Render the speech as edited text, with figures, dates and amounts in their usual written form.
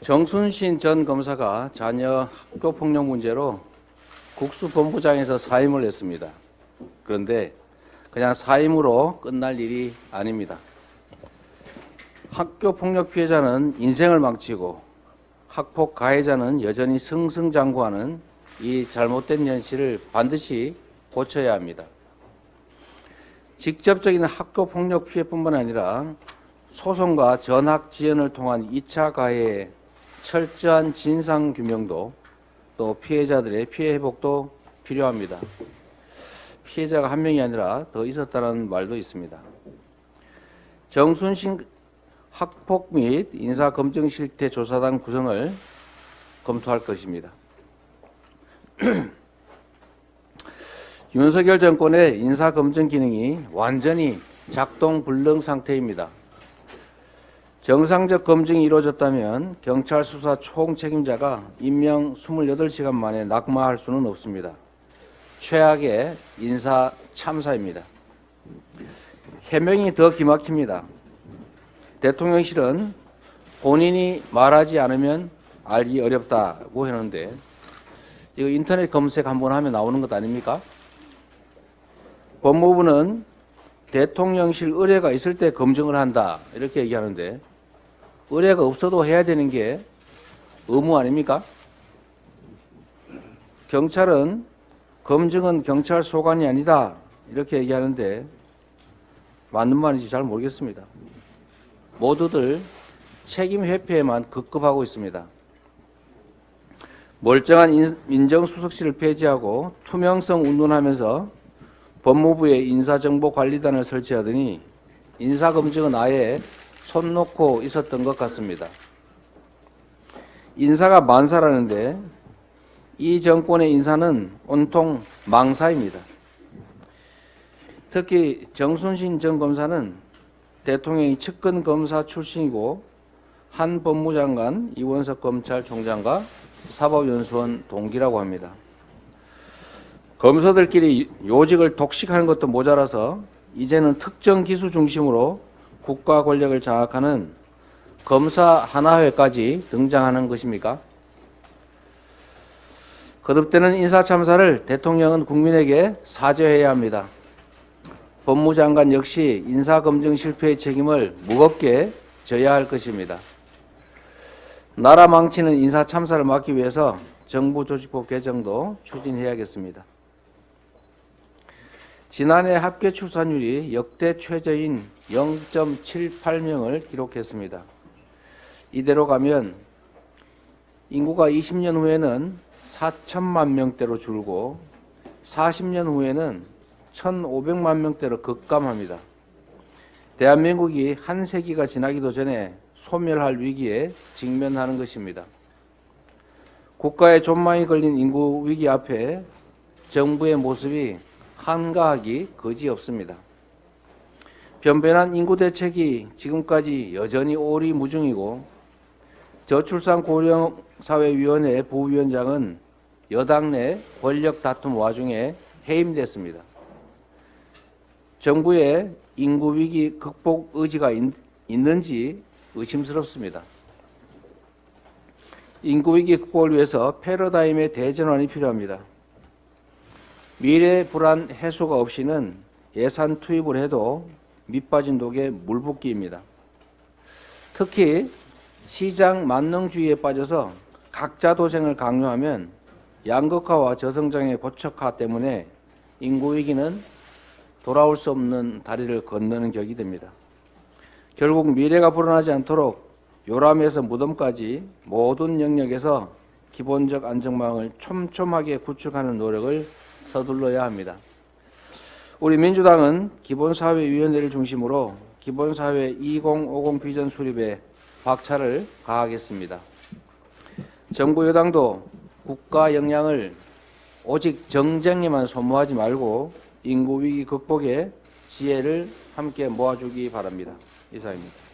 정순신 전 검사가 자녀 학교폭력 문제로 국수본부장에서 사임을 했습니다. 그런데 그냥 사임으로 끝날 일이 아닙니다. 학교폭력 피해자는 인생을 망치고 학폭 가해자는 여전히 승승장구하는 이 잘못된 현실을 반드시 고쳐야 합니다. 직접적인 학교폭력 피해뿐만 아니라 소송과 전학 지연을 통한 2차 가해의 철저한 진상규명도 또 피해자들의 피해 회복도 필요합니다. 피해자가 한 명이 아니라 더 있었다는 말도 있습니다. 정순신 학폭 및 인사검증실태조사단 구성을 검토할 것입니다. 윤석열 정권의 인사검증 기능이 완전히 작동 불능 상태입니다. 정상적 검증이 이루어졌다면 경찰 수사 총책임자가 임명 28시간 만에 낙마할 수는 없습니다. 최악의 인사 참사입니다. 해명이 더 기막힙니다. 대통령실은 본인이 말하지 않으면 알기 어렵다고 하는데 이거 인터넷 검색 한번 하면 나오는 것 아닙니까? 법무부는 대통령실 의뢰가 있을 때 검증을 한다 이렇게 얘기하는데 의뢰가 없어도 해야 되는 게 의무 아닙니까? 경찰은 검증은 경찰 소관이 아니다 이렇게 얘기하는데 맞는 말인지 잘 모르겠습니다. 모두들 책임 회피에만 급급하고 있습니다. 멀쩡한 민정수석실을 폐지하고 투명성 운운하면서 법무부의 인사정보관리단을 설치하더니 인사검증은 아예 손 놓고 있었던 것 같습니다. 인사가 만사라는데 이 정권의 인사는 온통 망사입니다. 특히 정순신 전 검사는 대통령이 측근 검사 출신이고 한 법무장관, 이원석 검찰총장과 사법연수원 동기라고 합니다. 검사들끼리 요직을 독식하는 것도 모자라서 이제는 특정 기수 중심으로 국가 권력을 장악하는 검사 하나회까지 등장하는 것입니까? 거듭되는 인사참사를 대통령은 국민에게 사죄해야 합니다. 법무장관 역시 인사검증 실패의 책임을 무겁게 져야 할 것입니다. 나라 망치는 인사참사를 막기 위해서 정부조직법 개정도 추진해야겠습니다. 지난해 합계 출산율이 역대 최저인 0.78명을 기록했습니다. 이대로 가면 인구가 20년 후에는 4천만 명대로 줄고 40년 후에는 1,500만 명대로 급감합니다. 대한민국이 한 세기가 지나기도 전에 소멸할 위기에 직면하는 것입니다. 국가의 존망이 걸린 인구 위기 앞에 정부의 모습이 한가하기 그지없습니다. 변변한 인구 대책이 지금까지 여전히 오리무중이고 저출산 고령사회위원회 부위원장은 여당 내 권력 다툼 와중에 해임됐습니다. 정부의 인구 위기 극복 의지가 있는지 의심스럽습니다. 인구 위기 극복을 위해서 패러다임의 대전환이 필요합니다. 미래 불안 해소가 없이는 예산 투입을 해도 밑빠진 독에 물 붓기입니다. 특히 시장 만능주의에 빠져서 각자 도생을 강요하면 양극화와 저성장의 고착화 때문에 인구 위기는 돌아올 수 없는 다리를 건너는 격이 됩니다. 결국 미래가 불안하지 않도록 요람에서 무덤까지 모든 영역에서 기본적 안정망을 촘촘하게 구축하는 노력을 서둘러야 합니다. 우리 민주당은 기본사회위원회를 중심으로 기본사회 2050 비전 수립에 박차를 가하겠습니다. 정부 여당도 국가 역량을 오직 정쟁에만 소모하지 말고 인구 위기 극복에 지혜를 함께 모아주기 바랍니다. 이상입니다.